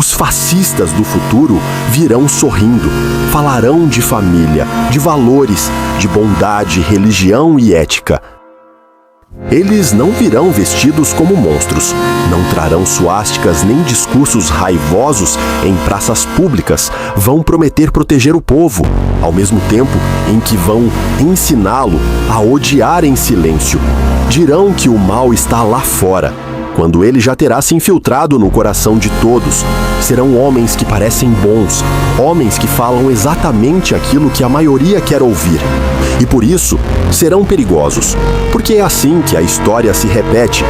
Os fascistas do futuro virão sorrindo, falarão de família, de valores, de bondade, religião e ética. Eles não virão vestidos como monstros, não trarão suásticas nem discursos raivosos em praças públicas, vão prometer proteger o povo, ao mesmo tempo em que vão ensiná-lo a odiar em silêncio. Dirão que o mal está lá fora, quando ele já terá se infiltrado no coração de todos. Serão homens que parecem bons, homens que falam exatamente aquilo que a maioria quer ouvir. E por isso, serão perigosos, porque é assim que a história se repete.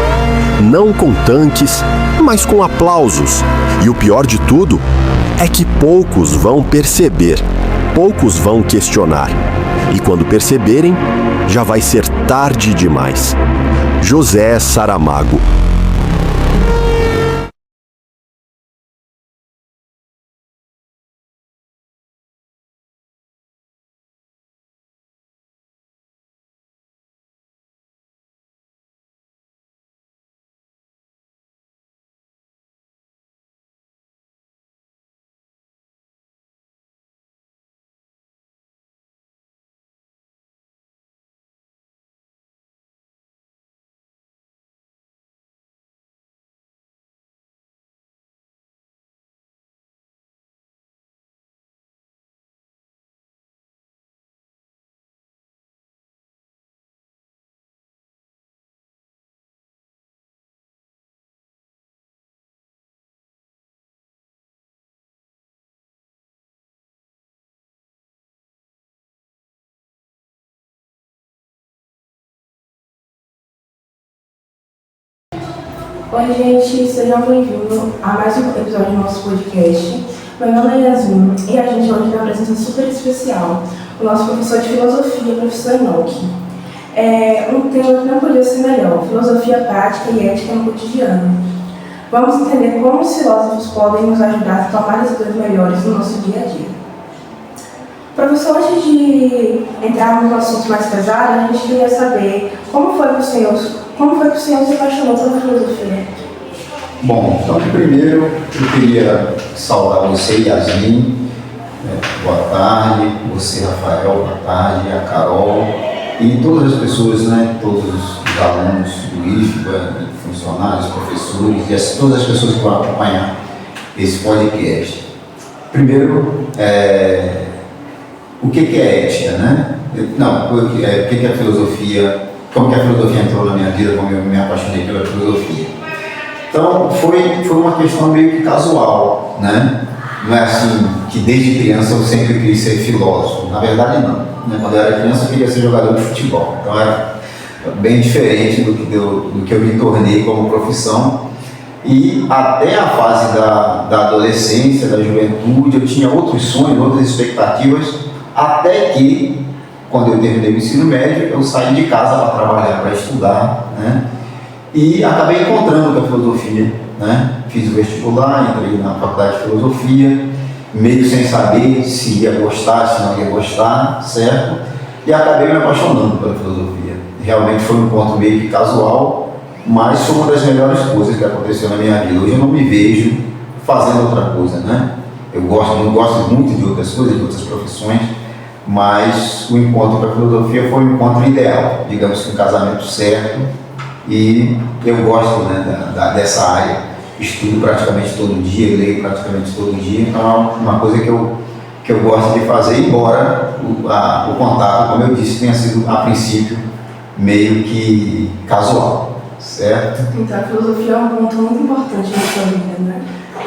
Não com tanques, mas com aplausos. E o pior de tudo é que poucos vão perceber, poucos vão questionar. E quando perceberem, já vai ser tarde demais. José Saramago. Oi, gente, sejam bem-vindos a mais um episódio do nosso podcast. Meu nome é Yasmin e a gente hoje tem uma presença super especial, o nosso professor de filosofia, professor Enoque. Um tema que não podia ser melhor, filosofia prática e ética no cotidiano. Vamos entender como os filósofos podem nos ajudar a tomar decisões melhores no nosso dia a dia. Professor, antes de entrarmos no assunto mais pesado, a gente queria saber como foi que o senhor se apaixonou pela filosofia? Bom, então primeiro eu queria saudar você, Yasmin, boa tarde, você, Rafael, boa tarde, a Carol e todas as pessoas, todos os alunos do IFBA, funcionários, professores e todas as pessoas que vão acompanhar esse podcast. Primeiro, o que é ética, o que é a filosofia, como que a filosofia entrou na minha vida, como eu me apaixonei pela filosofia. Então, foi uma questão meio que casual, Não é assim que desde criança eu sempre quis ser filósofo. Na verdade, não. Quando eu era criança, eu queria ser jogador de futebol. Então, era bem diferente do que eu me tornei como profissão. E até a fase da adolescência, da juventude, eu tinha outros sonhos, outras expectativas, até que, quando eu terminei o ensino médio, eu saí de casa para trabalhar, para estudar, e acabei encontrando com a filosofia, Fiz o vestibular, entrei na faculdade de filosofia, meio sem saber se ia gostar, se não ia gostar, certo? E acabei me apaixonando pela filosofia. Realmente foi um encontro meio que casual, mas foi uma das melhores coisas que aconteceu na minha vida. Hoje eu não me vejo fazendo outra coisa, Eu gosto muito de outras coisas, de outras profissões, mas o encontro com a filosofia foi um encontro ideal, digamos que um casamento certo, e eu gosto dessa área, estudo praticamente todo dia, leio praticamente todo dia, então é uma coisa que eu gosto de fazer, embora o contato, como eu disse, tenha sido a princípio meio que casual, certo? Então a filosofia é um ponto muito importante na sua vida,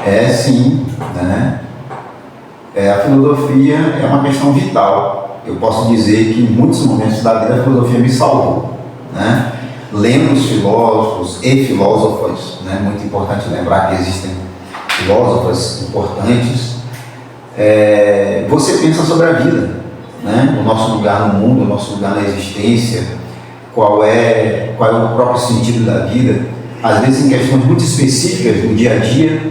É sim, A filosofia é uma questão vital. Eu posso dizer que em muitos momentos da vida a filosofia me salvou, Lendo os filósofos e filósofas, muito importante lembrar que existem filósofas importantes, você pensa sobre a vida, o nosso lugar no mundo, o nosso lugar na existência, qual é o próprio sentido da vida, às vezes em questões muito específicas do dia a dia,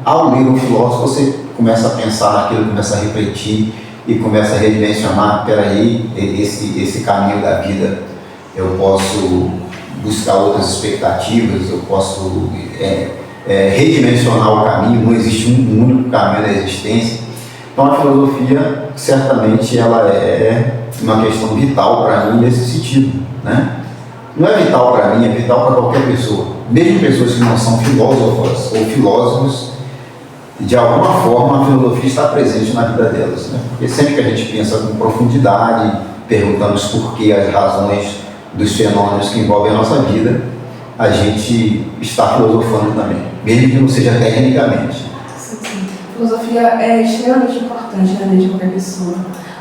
Ao ler um filósofo, você começa a pensar naquilo, começa a refletir e começa a redimensionar, peraí, esse caminho da vida, eu posso buscar outras expectativas, eu posso redimensionar o caminho, não existe um único caminho da existência. Então a filosofia, certamente, ela é uma questão vital para mim nesse sentido, né? Não é vital para mim, é vital para qualquer pessoa. Mesmo pessoas que não são filósofas ou filósofos, de alguma forma a filosofia está presente na vida delas, né? Porque sempre que a gente pensa com profundidade, perguntando os porquês, as razões dos fenômenos que envolvem a nossa vida, a gente está filosofando também, mesmo que não seja tecnicamente. Sim, sim. Filosofia é extremamente importante na vida de qualquer pessoa.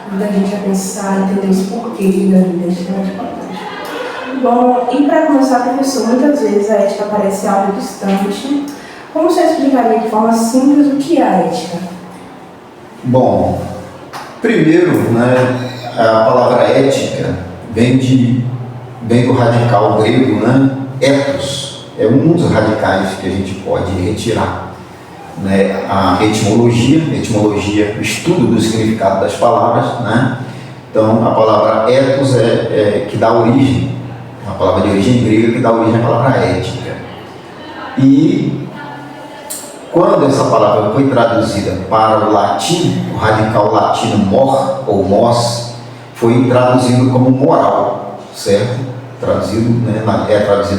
Ajuda a gente a pensar, entender os porquês da vida, é extremamente importante. Bom, e para começar, professor, muitas vezes a ética parece algo distante. Como você explicaria de forma simples o que é a ética? Bom, primeiro, né, a palavra ética vem do radical grego, né, ethos. É um dos radicais que a gente pode retirar, né, a etimologia, o estudo do significado das palavras, né? Então, a palavra ethos que dá origem, uma palavra de origem grega que dá origem à palavra ética. E quando essa palavra foi traduzida para o latim, o radical latino mor ou mos, foi traduzido como moral, certo? Traduzido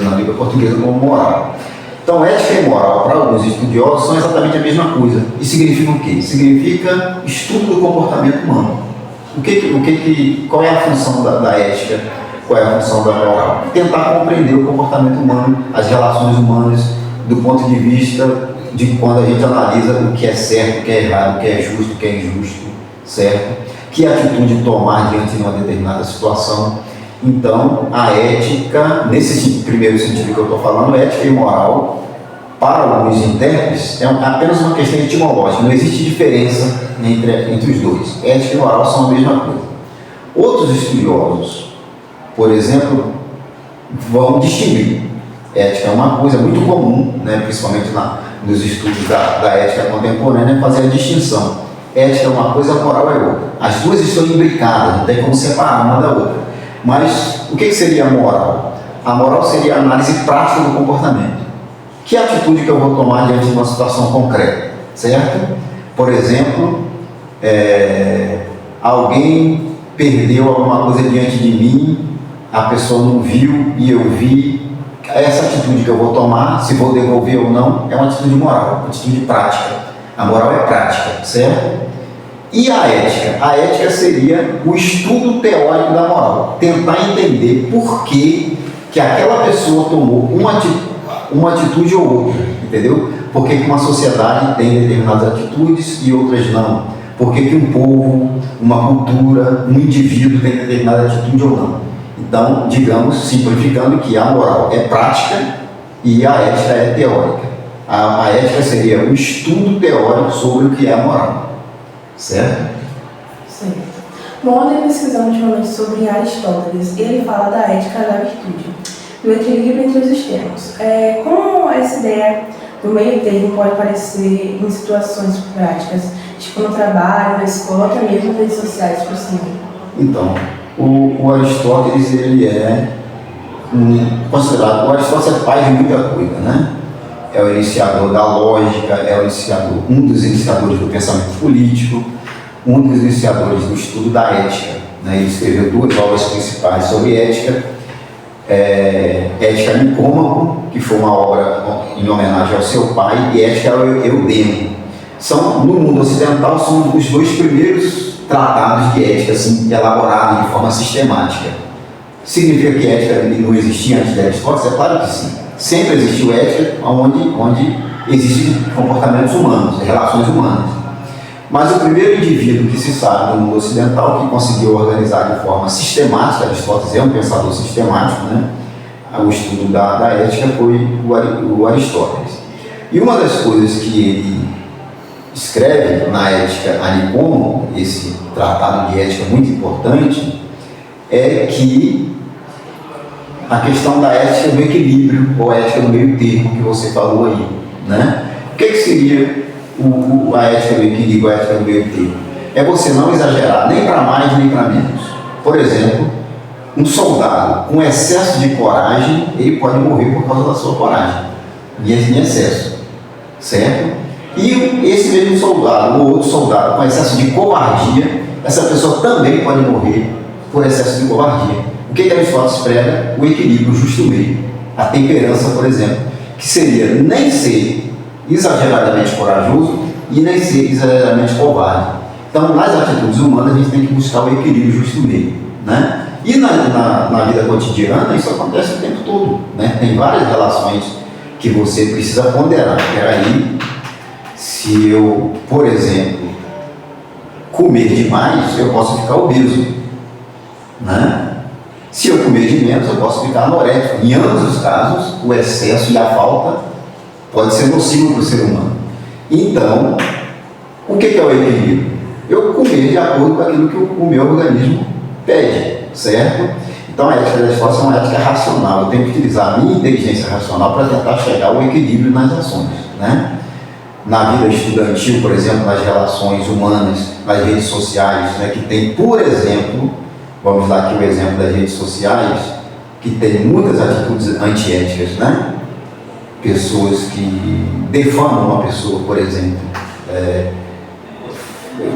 na língua portuguesa como moral. Então, ética e moral, para alguns estudiosos, são exatamente a mesma coisa. E significa o quê? Significa estudo do comportamento humano. Qual é a função da ética? Qual é a função da moral? Tentar compreender o comportamento humano, as relações humanas, do ponto de vista de quando a gente analisa o que é certo, o que é errado, o que é justo, o que é injusto, certo? Que atitude tomar diante de uma determinada situação. Então, a ética, nesse primeiro sentido que eu estou falando, ética e moral, para alguns intérpretes, é apenas uma questão etimológica, não existe diferença entre os dois. Ética e moral são a mesma coisa. Outros estudiosos, por exemplo, vão distinguir. Ética é uma coisa muito comum, né, principalmente nos estudos da ética contemporânea, fazer a distinção. Ética é uma coisa, moral é outra. As duas estão imbricadas, não tem como separar uma da outra. Mas o que seria a moral? A moral seria a análise prática do comportamento. Que atitude que eu vou tomar diante de uma situação concreta, certo? Por exemplo, alguém perdeu alguma coisa diante de mim, a pessoa não viu e eu vi. Essa atitude que eu vou tomar, se vou devolver ou não, é uma atitude moral, uma atitude prática. A moral é prática, certo? E a ética? A ética seria o estudo teórico da moral. Tentar entender por que aquela pessoa tomou uma atitude ou outra, entendeu? Por que uma sociedade tem determinadas atitudes e outras não? Por que um povo, uma cultura, um indivíduo tem determinada atitude ou não? Então, digamos, simplificando, que a moral é prática e a ética é teórica. A ética seria o estudo teórico sobre o que é a moral. Certo? Sim. Bom, andei pesquisando ultimamente sobre Aristóteles. Ele fala da ética da virtude, do equilíbrio entre os extremos. Como essa ideia do meio termo pode aparecer em situações práticas, tipo no trabalho, na escola, até mesmo nas redes sociais, por cima? Então, o Aristóteles, ele é considerado, o Aristóteles é pai de muita coisa, né? É o iniciador da lógica, um dos iniciadores do pensamento político, um dos iniciadores do estudo da ética, né? Ele escreveu 2 obras principais sobre ética, Ética Nicômaco, que foi uma obra em homenagem ao seu pai, e Ética Eudemo. No mundo ocidental, são os 2 primeiros tratados de ética assim, elaborados de forma sistemática. Significa que ética não existia antes de Aristóteles? É claro que sim. Sempre existiu ética onde existem comportamentos humanos, relações humanas. Mas o primeiro indivíduo que se sabe no mundo ocidental que conseguiu organizar de forma sistemática, Aristóteles é um pensador sistemático, né? O estudo da ética foi o Aristóteles. E uma das coisas que ele escreve na Ética a Nicômaco, esse tratado de ética muito importante, é que a questão da ética do equilíbrio, ou a ética do meio termo, que você falou aí, né? O que seria a ética do equilíbrio, a ética do meio termo? É você não exagerar nem para mais nem para menos. Por exemplo, um soldado com excesso de coragem, ele pode morrer por causa da sua coragem, em excesso. certo? E esse mesmo soldado, ou outro soldado com excesso de covardia, essa pessoa também pode morrer por excesso de covardia. O que Aristóteles prega? O equilíbrio, o justo meio, a temperança, por exemplo, que seria nem ser exageradamente corajoso e nem ser exageradamente covarde. Então, nas atitudes humanas, a gente tem que buscar o equilíbrio, o justo meio, né? E na vida cotidiana, isso acontece o tempo todo, né? Tem várias relações que você precisa ponderar. Peraí, se eu, por exemplo, comer demais, eu posso ficar obeso, né? Se eu comer de menos, eu posso ficar anorético. Em ambos os casos, o excesso e a falta pode ser nocivo para o ser humano. Então, o que é o equilíbrio? Eu comer de acordo com aquilo que o meu organismo pede, certo? Então, a ética da Aristóteles é uma ética racional. Eu tenho que utilizar a minha inteligência racional para tentar chegar ao equilíbrio nas ações, né? Na vida estudantil, por exemplo, nas relações humanas, nas redes sociais, né, que tem, por exemplo, vamos dar aqui o exemplo das redes sociais, que tem muitas atitudes antiéticas, né? Pessoas que defamam uma pessoa, por exemplo,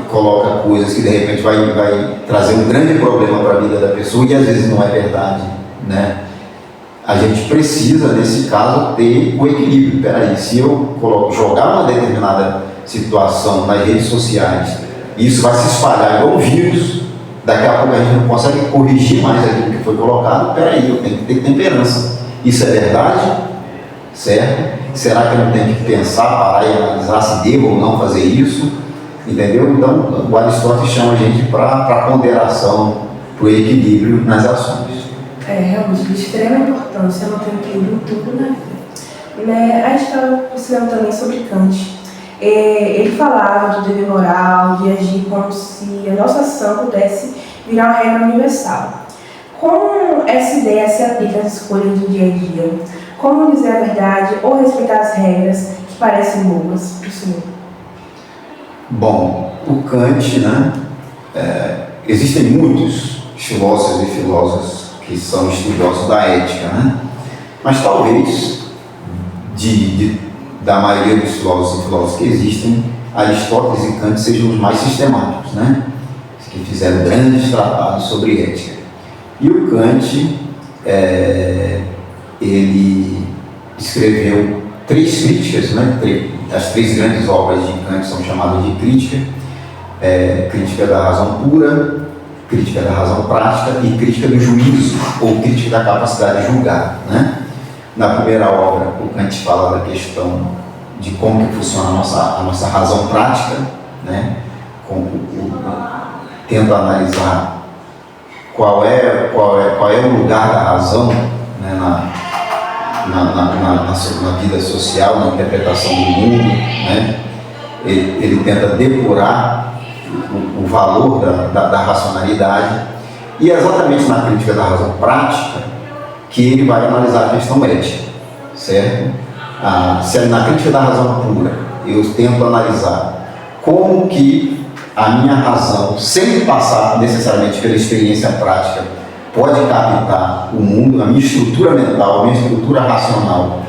coloca coisas que de repente vai trazer um grande problema para a vida da pessoa e às vezes não é verdade, né? A gente precisa, nesse caso, ter o equilíbrio. Peraí, se eu jogar uma determinada situação nas redes sociais, isso vai se espalhar igual um vírus, daqui a pouco a gente não consegue corrigir mais aquilo que foi colocado. Peraí, eu tenho que ter temperança. Isso é verdade? Certo? Será que eu não tenho que pensar, parar e analisar se devo ou não fazer isso? Entendeu? Então, o Aristóteles chama a gente para a ponderação, para o equilíbrio nas ações. Realmente, de extrema importância manter o equilíbrio em tudo na vida. A gente estava considerando também sobre Kant. Ele falava do dever moral, de agir como se a nossa ação pudesse virar uma regra universal. Como essa ideia se aplica às escolhas do dia a dia? Como dizer a verdade ou respeitar as regras que parecem boas para o senhor? Bom, o Kant, né? Existem muitos filósofos e filósofas que são estudiosos da ética, né? Mas talvez, da maioria dos filósofos e filósofas que existem, Aristóteles e Kant sejam os mais sistemáticos, né? Que fizeram grandes tratados sobre ética. E o Kant, ele escreveu 3 críticas, né? As 3 grandes obras de Kant são chamadas de crítica: crítica da razão pura, crítica da razão prática e crítica do juízo, ou crítica da capacidade de julgar, né? Na primeira obra, o Kant fala da questão de como que funciona a nossa razão prática, né? Tenta analisar qual é o lugar da razão, né, na vida social, na interpretação do mundo, né? Ele tenta depurar o valor da racionalidade, e é exatamente na crítica da razão prática que ele vai analisar a questão ética, certo? Se na crítica da razão pura eu tento analisar como que a minha razão, sem passar necessariamente pela experiência prática, pode captar o mundo, a minha estrutura mental, a minha estrutura racional,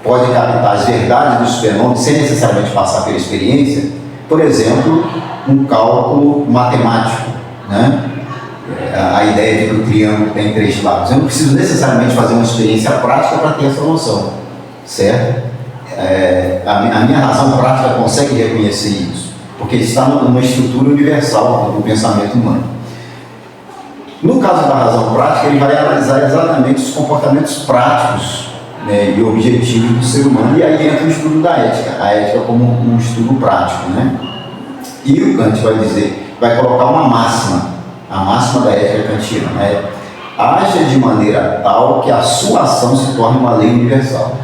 pode captar as verdades dos fenômenos sem necessariamente passar pela experiência. Por exemplo, um cálculo matemático, né? A ideia de que o triângulo tem 3 lados. Eu não preciso necessariamente fazer uma experiência prática para ter essa noção, certo? A minha razão prática consegue reconhecer isso, porque está numa estrutura universal do pensamento humano. No caso da razão prática, ele vai analisar exatamente os comportamentos práticos, né, e objetivos do ser humano, e aí entra o estudo da ética, a ética como um estudo prático, né? E o Kant vai colocar uma máxima, a máxima da ética kantiana, né? Haja de maneira tal que a sua ação se torne uma lei universal.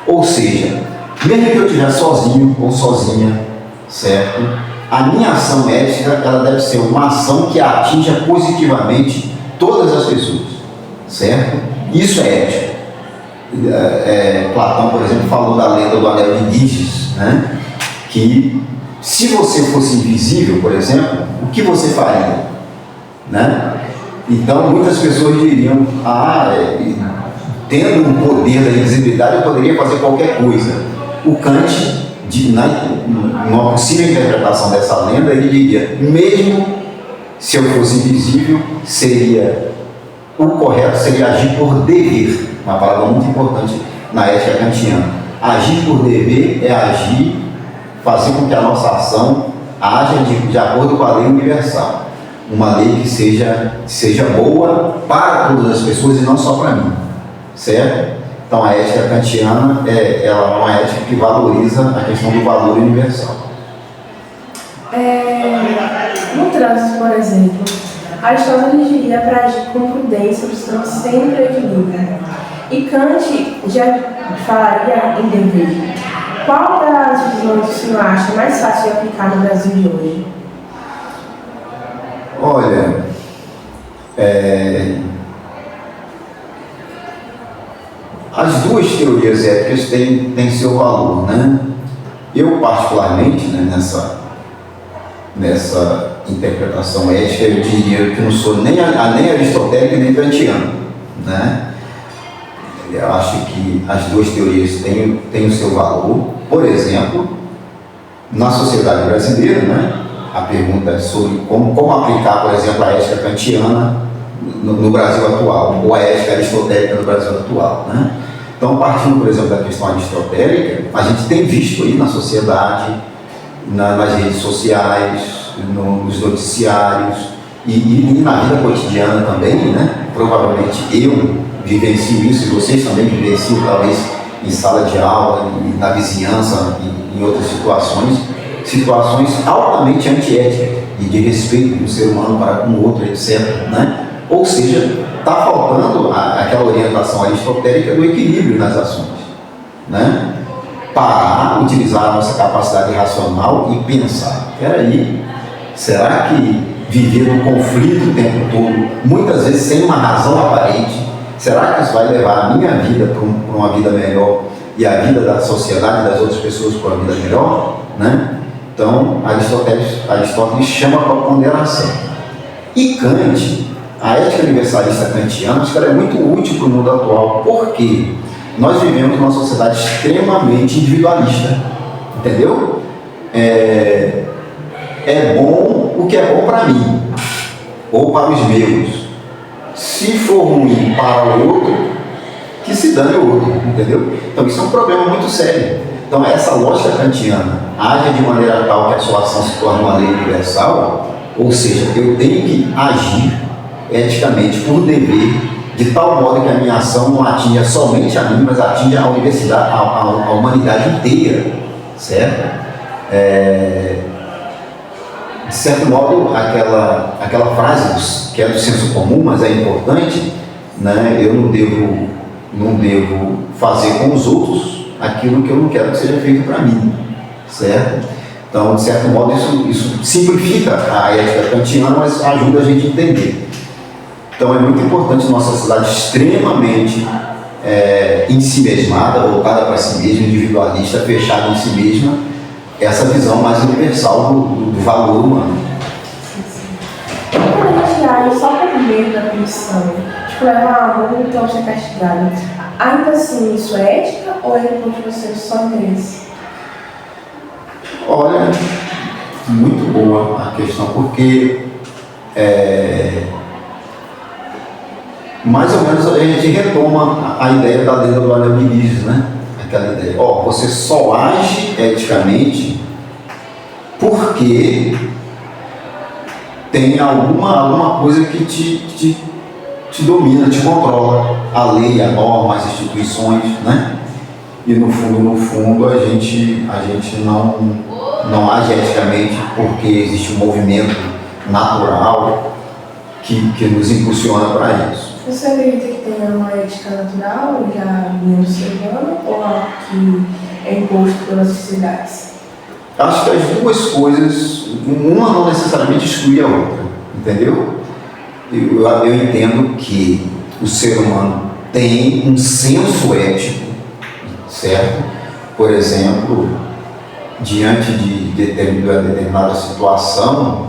Ou seja, mesmo que eu estiver sozinho ou sozinha, certo? A minha ação ética, ela deve ser uma ação que atinja positivamente todas as pessoas, certo? Isso é ética. Platão, por exemplo, falou da lenda do anel de Giges, né? Que se você fosse invisível, por exemplo, o que você faria, né? Então muitas pessoas diriam: tendo um poder da invisibilidade, eu poderia fazer qualquer coisa. O Kant numa possível interpretação dessa lenda, ele diria, mesmo se eu fosse invisível, o correto seria agir por dever, uma palavra muito importante na ética kantiana. Agir por dever é agir, fazer com que a nossa ação haja de acordo com a lei universal. Uma lei que seja boa para todas as pessoas e não só para mim, certo? Então a ética kantiana ela é uma ética que valoriza a questão do valor universal. No trânsito, por exemplo, Aristóteles diria para agir com prudência, buscando sempre o equilíbrio. E Kant já falaria em dever. Qual das visões o senhor acha mais fácil de aplicar no Brasil de hoje? Olha, as duas teorias éticas têm seu valor, né? Eu, particularmente, né, nessa interpretação ética, eu diria que não sou nem aristotélico nem kantiano, né? Eu acho que as duas teorias têm o seu valor. Por exemplo, na sociedade brasileira, né? A pergunta é sobre como aplicar, por exemplo, a ética kantiana no Brasil atual, ou a ética aristotélica no Brasil atual, né? Então, partindo, por exemplo, da questão aristotélica, a gente tem visto aí na sociedade, nas redes sociais, nos noticiários e na vida cotidiana também, né? Provavelmente eu vivencio isso e vocês também vivenciam, talvez em sala de aula, na vizinhança, em outras situações altamente antiéticas e de respeito do ser humano para com o outro, etc., né? Ou seja, está faltando aquela orientação aristotélica do equilíbrio nas ações, né? Parar, utilizar a nossa capacidade racional e pensar, peraí, será que viver no conflito o tempo todo, muitas vezes sem uma razão aparente, será que isso vai levar a minha vida para uma vida melhor e a vida da sociedade e das outras pessoas para uma vida melhor, né? Então, Aristóteles chama para ponderação. E Kant, a ética universalista kantiana, acho que ela é muito útil para o mundo atual, porque nós vivemos numa sociedade extremamente individualista, entendeu? É bom o que é bom para mim, ou para os meus. Se for ruim para o outro, que se dane o outro, entendeu? Então isso é um problema muito sério. Então essa lógica kantiana age de maneira tal que a sua ação se torne uma lei universal, ou seja, eu tenho que agir eticamente por dever, de tal modo que a minha ação não atinja somente a mim, mas atinja a universidade, a humanidade inteira, certo? De certo modo, aquela frase que é do senso comum, mas é importante, né? Eu não devo fazer com os outros aquilo que eu não quero que seja feito para mim, certo? Então, de certo modo, isso simplifica a ética kantiana, mas ajuda a gente a entender. Então, é muito importante numa sociedade extremamente em si mesmada, voltada para si mesma, individualista, fechada em si mesma, essa visão mais universal do valor humano. Quando a gente age só por medo da punição, tipo, levar uma multa ou ser castigado, ainda assim isso é ética ou é ponto de você só interesse? Olha, muito boa a questão, porque mais ou menos a gente retoma a ideia da lenda do Anel de Giges, né? Aquela ideia, você só age eticamente porque tem alguma coisa que te domina, te controla, a lei, a norma, as instituições, né? E no fundo a gente não age eticamente porque existe um movimento natural que nos impulsiona para isso. Você acredita que tem uma ética natural já no ser humano ou algo que é imposto pelas sociedades? Acho que as duas coisas, uma não necessariamente exclui a outra, entendeu? Eu entendo que o ser humano tem um senso ético, certo? Por exemplo, diante de determinada situação,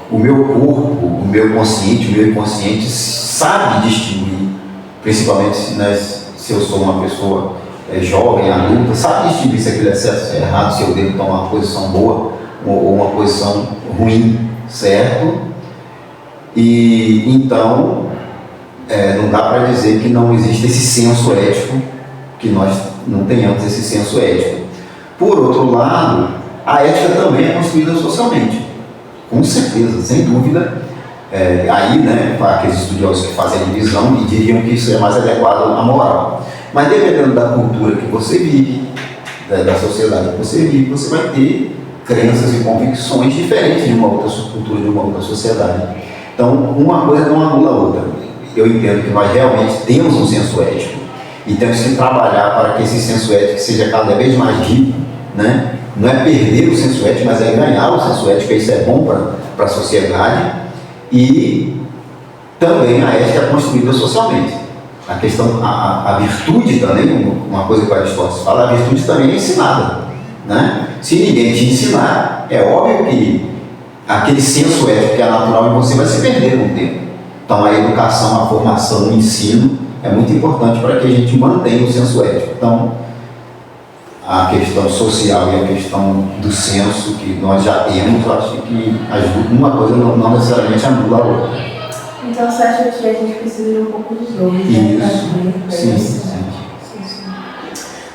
o meu corpo, o meu inconsciente sabe distinguir, principalmente se eu sou uma pessoa jovem, adulta, sabe distinguir se aquilo é certo, se é errado, se eu devo tomar uma posição boa ou uma posição ruim, certo? E então, não dá para dizer que não existe esse senso ético, que nós não tenhamos esse senso ético. Por outro lado, a ética também é construída socialmente, com certeza, sem dúvida. Aí, né, aqueles estudiosos que fazem a divisão e diriam que isso é mais adequado à moral. Mas dependendo da cultura que você vive, da sociedade que você vive, você vai ter crenças e convicções diferentes de uma outra cultura, de uma outra sociedade. Então, uma coisa não anula a outra. Eu entendo que nós realmente temos um senso ético e temos que trabalhar para que esse senso ético seja cada vez mais rico, né? Não é perder o senso ético, mas é ganhar o senso ético, isso é bom para a sociedade. E também a ética é construída socialmente. A questão, a virtude também, uma coisa que o Aristóteles fala, a virtude também é ensinada, né? Se ninguém te ensinar, é óbvio que aquele senso ético que é natural em você vai se perder com o tempo. Então a educação, a formação, o ensino é muito importante para que a gente mantenha o senso ético. Então, a questão social e a questão do senso que nós já temos, eu acho que uma coisa não necessariamente anula a outra. Então você acha que a gente precisa de um pouco dos dois, né? Sim.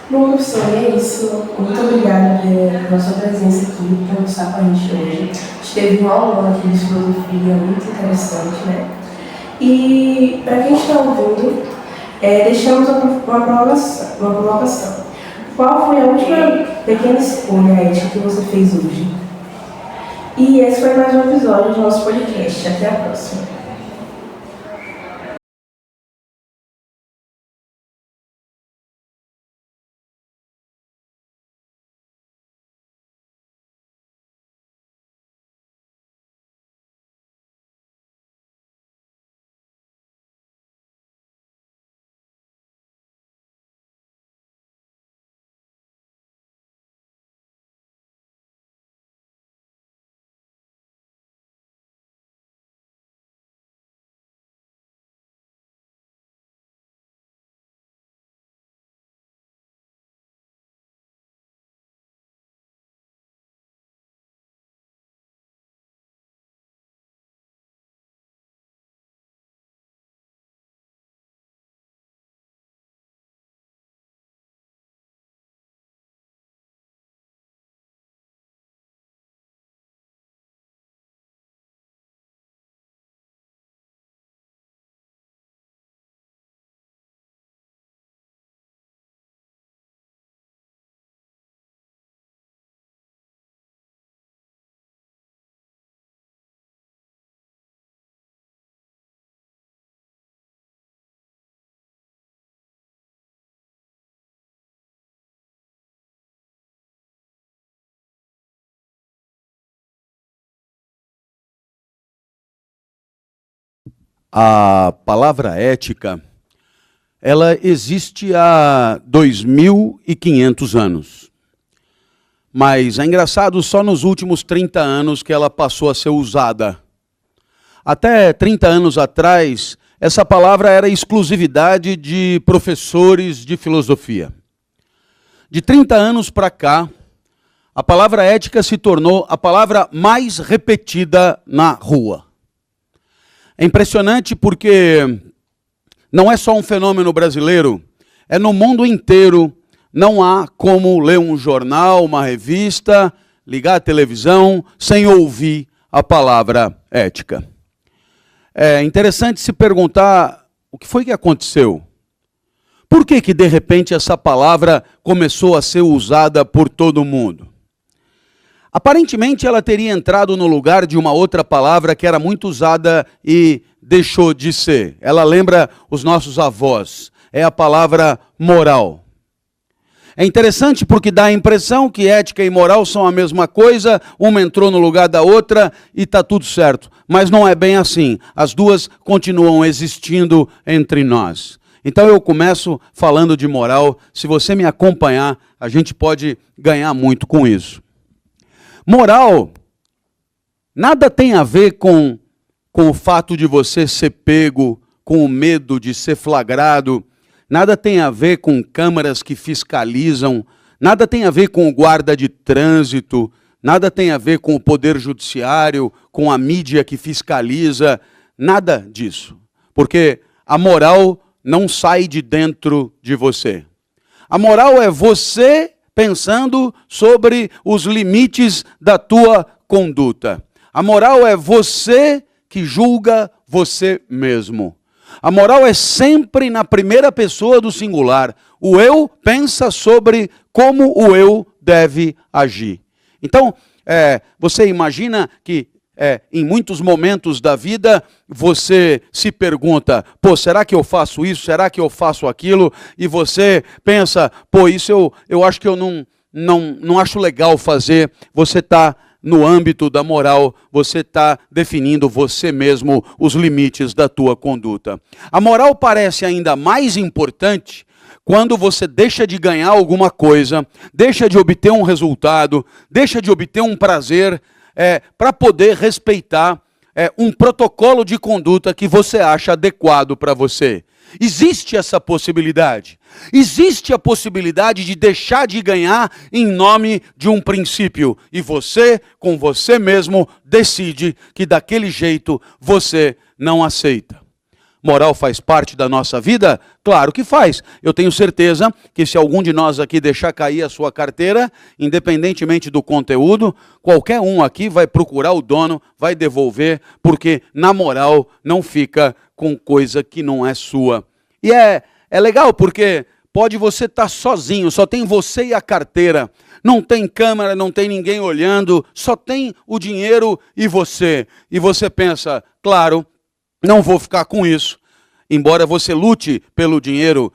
Bom, professor, é isso. Muito obrigada pela sua presença aqui, por estar com a gente hoje. A gente teve uma aula aqui de filosofia muito interessante, né? E para quem está ouvindo, deixamos uma provocação. Qual foi a última pequena escolha ética que você fez hoje? E esse foi mais um episódio do nosso podcast. Até a próxima. A palavra ética, ela existe há 2.500 anos. Mas é engraçado, só nos últimos 30 anos que ela passou a ser usada. Até 30 anos atrás, essa palavra era exclusividade de professores de filosofia. De 30 anos para cá, a palavra ética se tornou a palavra mais repetida na rua. É impressionante porque não é só um fenômeno brasileiro, é no mundo inteiro. Não há como ler um jornal, uma revista, ligar a televisão sem ouvir a palavra ética. É interessante se perguntar o que foi que aconteceu. Por que de repente essa palavra começou a ser usada por todo mundo? Aparentemente ela teria entrado no lugar de uma outra palavra que era muito usada e deixou de ser. Ela lembra os nossos avós. É a palavra moral. É interessante porque dá a impressão que ética e moral são a mesma coisa, uma entrou no lugar da outra e está tudo certo. Mas não é bem assim. As duas continuam existindo entre nós. Então eu começo falando de moral. Se você me acompanhar, a gente pode ganhar muito com isso. Moral nada tem a ver com o fato de você ser pego, com o medo de ser flagrado. nada tem a ver com câmaras que fiscalizam, nada tem a ver com o guarda de trânsito, nada tem a ver com o poder judiciário, com a mídia que fiscaliza, nada disso. Porque a moral não sai de dentro de você. A moral é você pensando sobre os limites da tua conduta. A moral é você que julga você mesmo. A moral é sempre na primeira pessoa do singular. O eu pensa sobre como o eu deve agir. Então, você imagina que em muitos momentos da vida você se pergunta, será que eu faço isso? Será que eu faço aquilo? E você pensa, isso eu acho que eu não acho legal fazer. Você está no âmbito da moral, você está definindo você mesmo os limites da tua conduta. A moral parece ainda mais importante quando você deixa de ganhar alguma coisa, deixa de obter um resultado, deixa de obter um prazer, para poder respeitar um protocolo de conduta que você acha adequado para você. Existe essa possibilidade. Existe a possibilidade de deixar de ganhar em nome de um princípio. E você, com você mesmo, decide que daquele jeito você não aceita. Moral faz parte da nossa vida? Claro que faz. Eu tenho certeza que se algum de nós aqui deixar cair a sua carteira, independentemente do conteúdo, qualquer um aqui vai procurar o dono, vai devolver, porque na moral não fica com coisa que não é sua. E é legal porque pode você estar sozinho, só tem você e a carteira. Não tem câmera, não tem ninguém olhando, só tem o dinheiro e você. E você pensa, claro, não vou ficar com isso. Embora você lute pelo dinheiro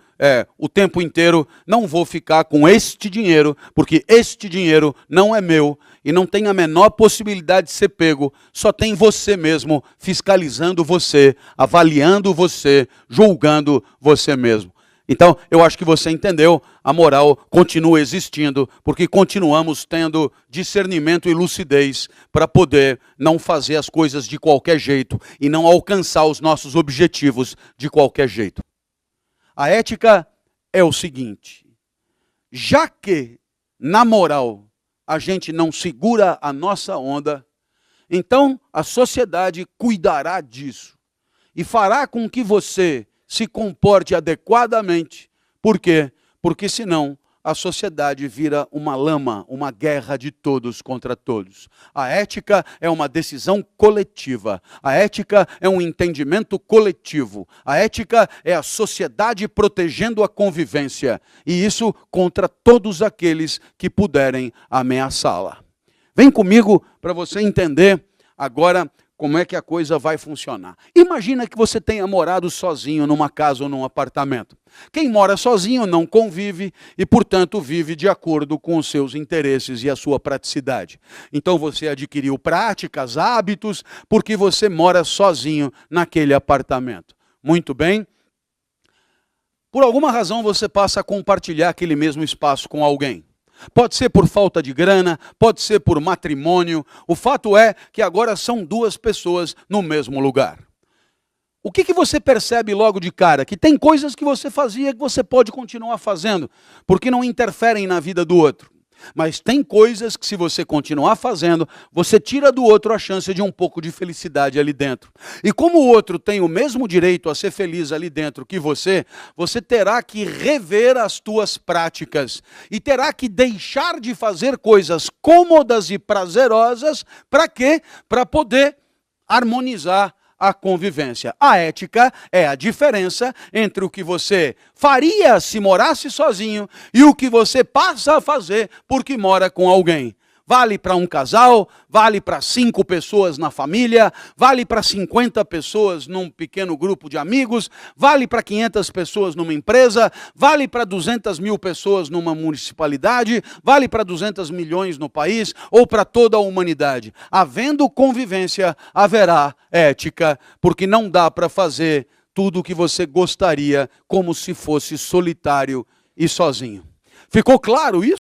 o tempo inteiro, não vou ficar com este dinheiro, porque este dinheiro não é meu e não tem a menor possibilidade de ser pego. Só tem você mesmo fiscalizando você, avaliando você, julgando você mesmo. Então, eu acho que você entendeu, a moral continua existindo, porque continuamos tendo discernimento e lucidez para poder não fazer as coisas de qualquer jeito e não alcançar os nossos objetivos de qualquer jeito. A ética é o seguinte, já que na moral a gente não segura a nossa onda, então a sociedade cuidará disso e fará com que você se comporte adequadamente. Por quê? Porque senão a sociedade vira uma lama, uma guerra de todos contra todos. A ética é uma decisão coletiva. A ética é um entendimento coletivo. A ética é a sociedade protegendo a convivência. E isso contra todos aqueles que puderem ameaçá-la. Vem comigo para você entender agora como é que a coisa vai funcionar. Imagina que você tenha morado sozinho numa casa ou num apartamento. Quem mora sozinho não convive e, portanto, vive de acordo com os seus interesses e a sua praticidade. Então você adquiriu práticas, hábitos, porque você mora sozinho naquele apartamento. Muito bem. Por alguma razão você passa a compartilhar aquele mesmo espaço com alguém. Pode ser por falta de grana, pode ser por matrimônio. O fato é que agora são duas pessoas no mesmo lugar. O que você percebe logo de cara? Que tem coisas que você fazia que você pode continuar fazendo, porque não interferem na vida do outro. Mas tem coisas que se você continuar fazendo, você tira do outro a chance de um pouco de felicidade ali dentro. E como o outro tem o mesmo direito a ser feliz ali dentro que você terá que rever as tuas práticas. E terá que deixar de fazer coisas cômodas e prazerosas. Para quê? Para poder harmonizar a convivência. A ética é a diferença entre o que você faria se morasse sozinho e o que você passa a fazer porque mora com alguém. Vale para um casal, vale para 5 pessoas na família, vale para 50 pessoas num pequeno grupo de amigos, vale para 500 pessoas numa empresa, vale para 200 mil pessoas numa municipalidade, vale para 200 milhões no país ou para toda a humanidade. Havendo convivência, haverá ética, porque não dá para fazer tudo o que você gostaria como se fosse solitário e sozinho. Ficou claro isso?